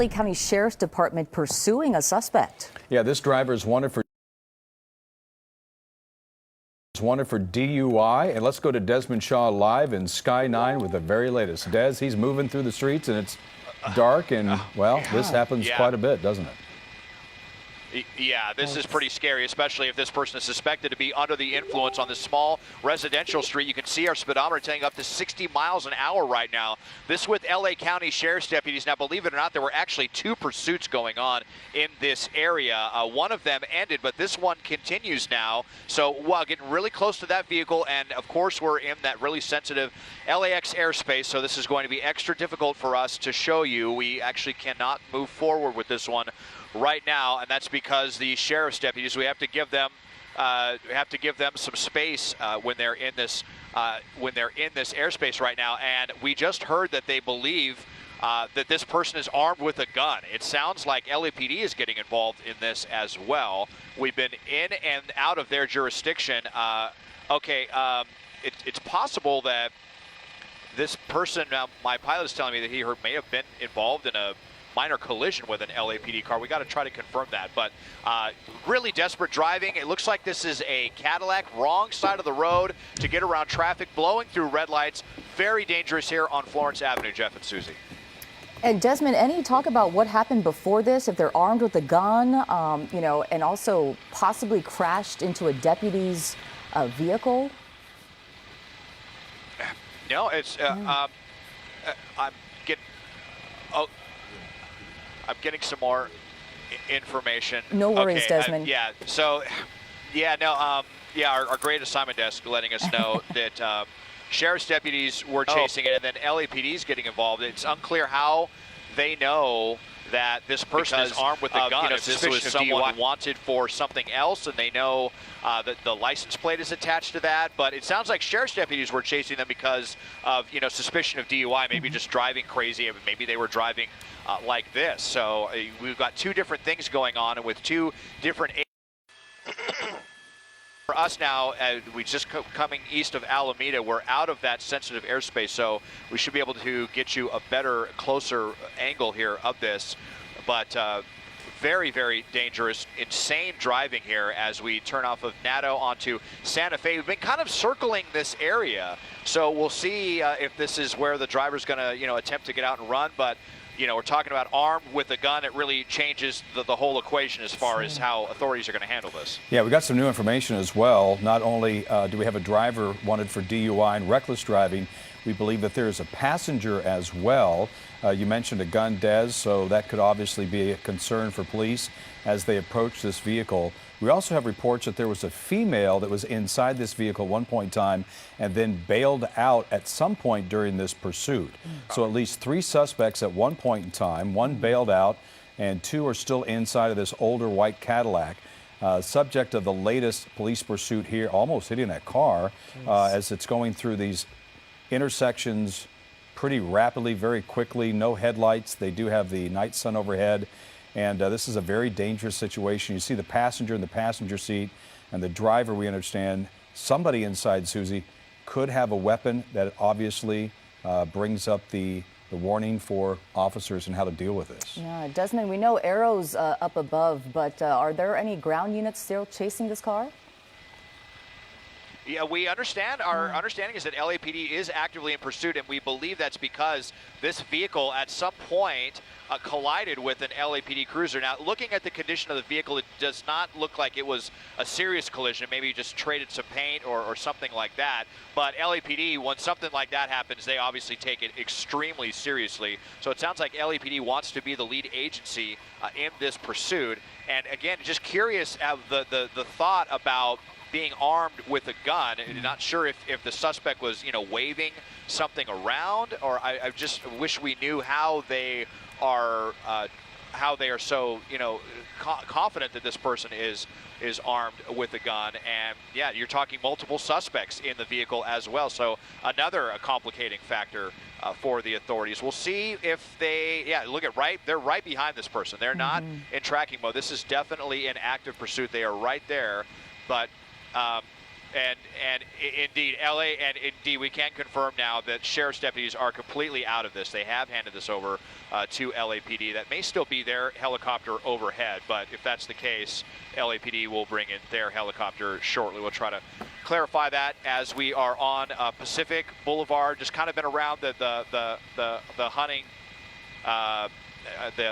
LA County Sheriff's Department pursuing a suspect. Yeah, this driver is wanted for DUI. And let's go to Desmond Shaw live in Sky 9 with the very latest. Des, he's moving through the streets and it's dark and, well, this happens quite a bit, doesn't it? Yeah, this is pretty scary, especially if this person is suspected to be under the influence on this small residential street. You can see our speedometer telling up to 60 miles an hour right now. This with LA County Sheriff's deputies. Now, believe it or not, there were actually 2 pursuits going on in this area. One of them ended, but this one continues now. So, wow, getting really close to that vehicle, and of course, we're in that really sensitive LAX airspace, so this is going to be extra difficult for us to show you. We actually cannot move forward with this one right now, and that's because the sheriff's deputies, we have to give them some space when they're in this airspace right now. And we just heard that they believe that this person is armed with a gun. It sounds like LAPD is getting involved in this as well. We've been in and out of their jurisdiction. It's possible that this person, my pilot is telling me that he may have been involved in a minor collision with an LAPD car. We got to try to confirm that, but really desperate driving. It looks like this is a Cadillac, wrong side of the road to get around traffic, blowing through red lights. Very dangerous here on Florence Avenue, Jeff and Susie. And Desmond, any talk about what happened before this? If they're armed with a gun, and also possibly crashed into a deputy's vehicle? No, it's I'm getting some more information. No worries, Desmond. Our great assignment desk letting us know that sheriff's deputies were chasing it, and then LAPD is getting involved. It's unclear how they know that this person is armed with a gun. If this was someone wanted for something else, and they know that the license plate is attached to that. But it sounds like sheriff's deputies were chasing them because of suspicion of DUI, maybe just driving crazy. Maybe they were driving like this. So we've got 2 different things going on, and with 2 different. For us now, we just coming east of Alameda, we're out of that sensitive airspace, so we should be able to get you a better, closer angle here of this. But very, very dangerous, insane driving here as we turn off of Nato onto Santa Fe. We've been kind of circling this area, so we'll see if this is where the driver's going to, attempt to get out and run. But we're talking about armed with a gun. It really changes the whole equation as far as how authorities are going to handle this. Yeah, we got some new information as well. Not only do we have a driver wanted for DUI and reckless driving, we believe that there is a passenger as well. You mentioned a gun, Des, so that could obviously be a concern for police as they approach this vehicle. We also have reports that there was a female that was inside this vehicle at one point in time and then bailed out at some point during this pursuit. So at least 3 suspects at one point in time, 1 bailed out, and 2 are still inside of this older white Cadillac. Subject of the latest police pursuit here, almost hitting that car as it's going through these intersections pretty rapidly, very quickly, no headlights. They do have the night sun overhead. And this is a very dangerous situation. You see the passenger in the passenger seat and the driver, we understand, somebody inside, Susie, could have a weapon that obviously brings up the warning for officers and how to deal with this. Yeah, Desmond, we know Arrow's up above, but are there any ground units still chasing this car? Yeah, we understand. Our understanding is that LAPD is actively in pursuit, and we believe that's because this vehicle at some point collided with an LAPD cruiser. Now, looking at the condition of the vehicle, it does not look like it was a serious collision. Maybe you just traded some paint or something like that. But LAPD, when something like that happens, they obviously take it extremely seriously. So it sounds like LAPD wants to be the lead agency in this pursuit. And again, just curious the thought about being armed with a gun. Not sure if the suspect was, waving something around, or I just wish we knew how they are so, confident that this person is armed with a gun. And yeah, you're talking multiple suspects in the vehicle as well. So another complicating factor for the authorities. We'll see if look at they're right behind this person. They're not in tracking mode. This is definitely an active pursuit. They are right there, but Indeed, LA, and indeed, we can confirm now that sheriff's deputies are completely out of this. They have handed this over to LAPD. That may still be their helicopter overhead, but if that's the case, LAPD will bring in their helicopter shortly. We'll try to clarify that as we are on Pacific Boulevard. Just kind of been around the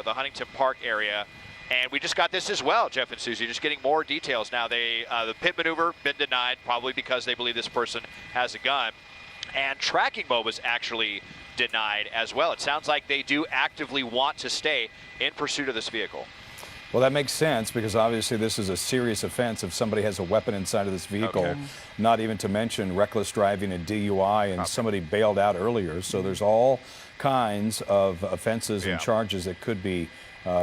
Huntington Park area. And we just got this as well, Jeff and Susie, just getting more details now. The pit maneuver been denied, probably because they believe this person has a gun. And tracking mode was actually denied as well. It sounds like they do actively want to stay in pursuit of this vehicle. Well, that makes sense because obviously this is a serious offense if somebody has a weapon inside of this vehicle, Okay. not even to mention reckless driving and DUI, and somebody bailed out earlier. So there's all kinds of offenses and charges that could be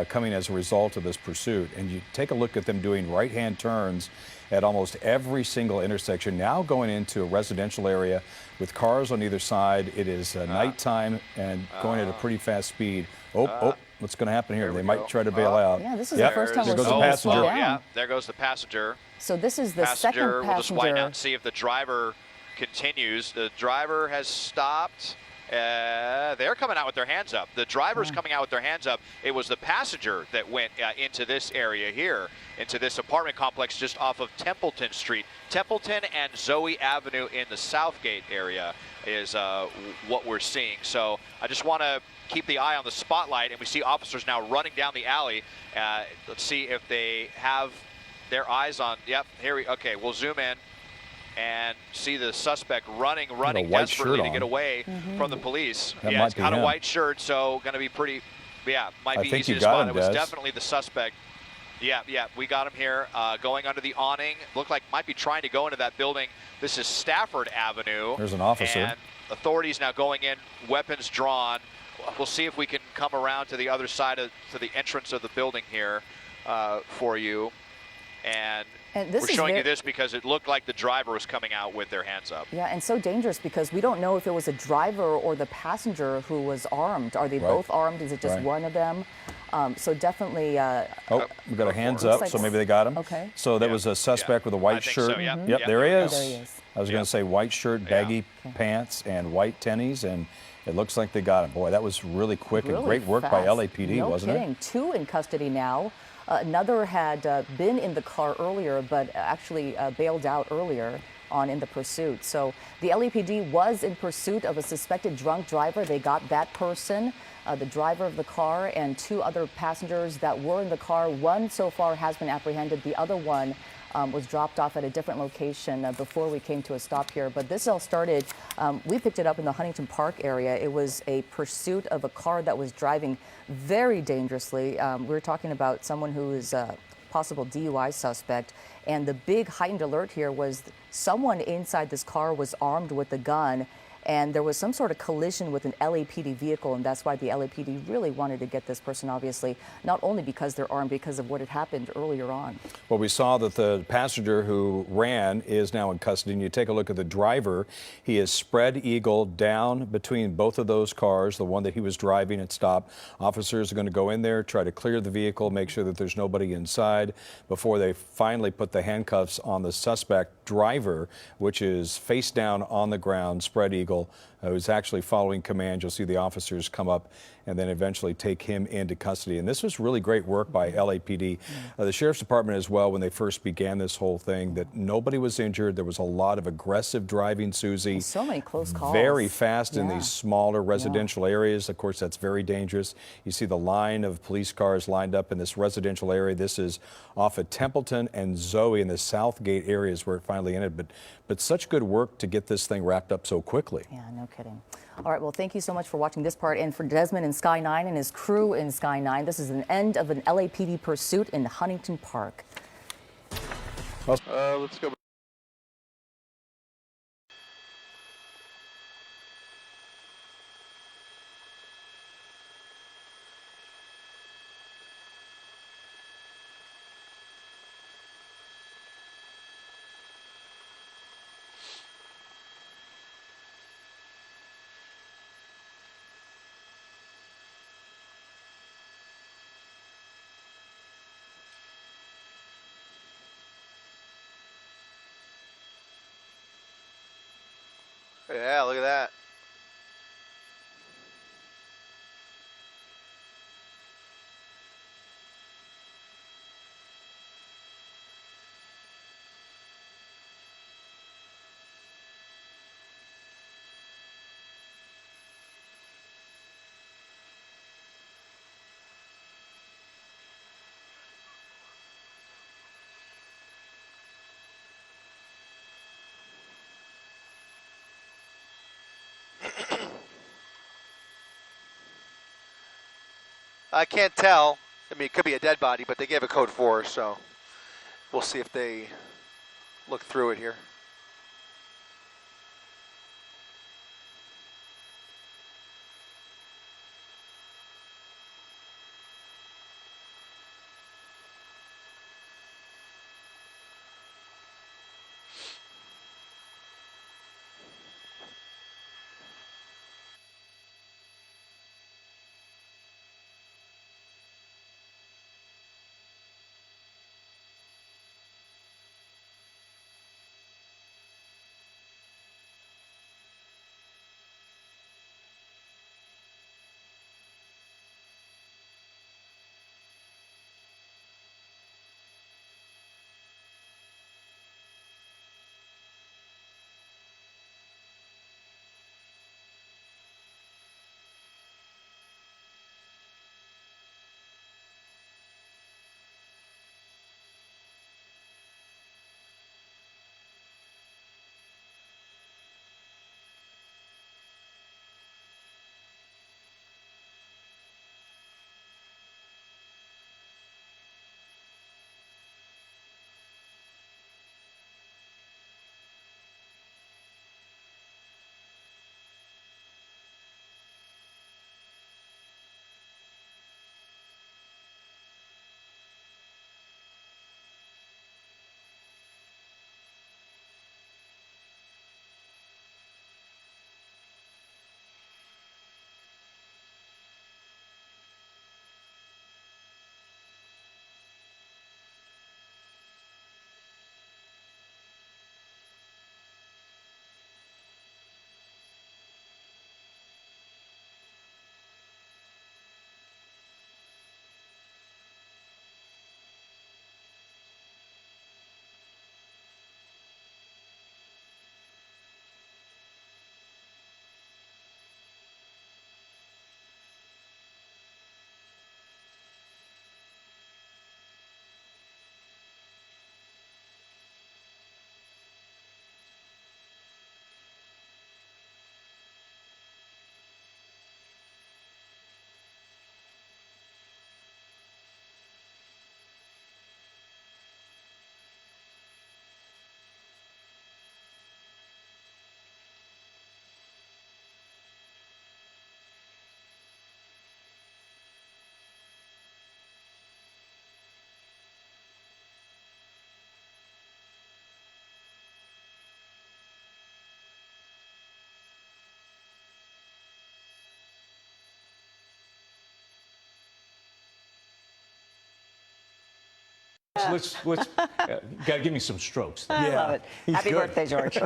coming as a result of this pursuit. And you take a look at them doing right-hand turns at almost every single intersection, now going into a residential area with cars on either side. It is nighttime and going at a pretty fast speed. What's going to happen here? They might try to bail out. Yeah, this is the first time There we're goes the seeing this passenger. slow Oh, down. yeah, there goes the passenger. So this is the second We'll just widen out passenger. and see if the driver continues. The driver has stopped. They're coming out with their hands up. The driver's coming out with their hands up. It was the passenger that went into this area here, into this apartment complex just off of Templeton Street. Templeton and Zoe Avenue in the Southgate area is what we're seeing. So I just want to keep the eye on the spotlight, and we see officers now running down the alley. Let's see if they have their eyes on. Yep, here we. Okay, we'll zoom in and see the suspect running white desperately shirt to get on. away from the police. That Yeah, might it's be got a him. white shirt, so going to be pretty. Yeah, might I be think easy you to got spot. him, It was Des. definitely the suspect. Yeah, we got him here, going under the awning. Looked like might be trying to go into that building. This is Stafford Avenue. There's an officer. And authorities now going in, weapons drawn. We'll see if we can come around to the other side to the entrance of the building here for you. And this we're is showing you very- this because it looked like the driver was coming out with their hands up. Yeah, and so dangerous because we don't know if it was a driver or the passenger who was armed. Are they Right. both armed? Is it just Right. one of them? So definitely. Oh, we got a hands Looks up, like so s- maybe they got him. okay. So that was a suspect with a I white think shirt. so, yeah. Yep, Yeah, there he there is. There he is. I was going to say white shirt, baggy pants, and white tennies, and it looks like they got him. Boy, that was really quick and Really great work by fast. LAPD, No wasn't kidding. it? Two in custody now. Another had been in the car earlier, but actually bailed out earlier on in the pursuit. So the LAPD was in pursuit of a suspected drunk driver. They got that person, the driver of the car, and two other passengers that were in the car. One so far has been apprehended. The other one was dropped off at a different location before we came to a stop here. But this all started, we picked it up in the Huntington Park area. It was a pursuit of a car that was driving very dangerously. We were talking about someone who is a possible DUI suspect. And the big heightened alert here was someone inside this car was armed with a gun. And there was some sort of collision with an LAPD vehicle, and that's why the LAPD really wanted to get this person, obviously, not only because they're armed, because of what had happened earlier on. Well, we saw that the passenger who ran is now in custody. And you take a look at the driver. He is spread eagle down between both of those cars, the one that he was driving and stopped. Officers are going to go in there, try to clear the vehicle, make sure that there's nobody inside before they finally put the handcuffs on the suspect driver, which is face down on the ground, spread eagle, who's actually following command. You'll see the officers come up and then eventually take him into custody. And this was really great work by LAPD. The Sheriff's Department as well, when they first began this whole thing, that nobody was injured. There was a lot of aggressive driving, Susie. So many close calls. Very fast in Yeah. these smaller residential areas. Of course, that's very dangerous. You see the line of police cars lined up in this residential area. This is off of Templeton and Zoe in the Southgate areas where it finally ended. But such good work to get this thing wrapped up so quickly. Yeah, no kidding. All right, well, thank you so much for watching this part. And for Desmond in Sky 9 and his crew in Sky 9, this is an end of an LAPD pursuit in Huntington Park. Let's go. Yeah, look at that. I can't tell. I mean, it could be a dead body, but they gave a code 4, so we'll see if they look through it here. Let's got to give me some strokes. I love it. Happy good. birthday, George.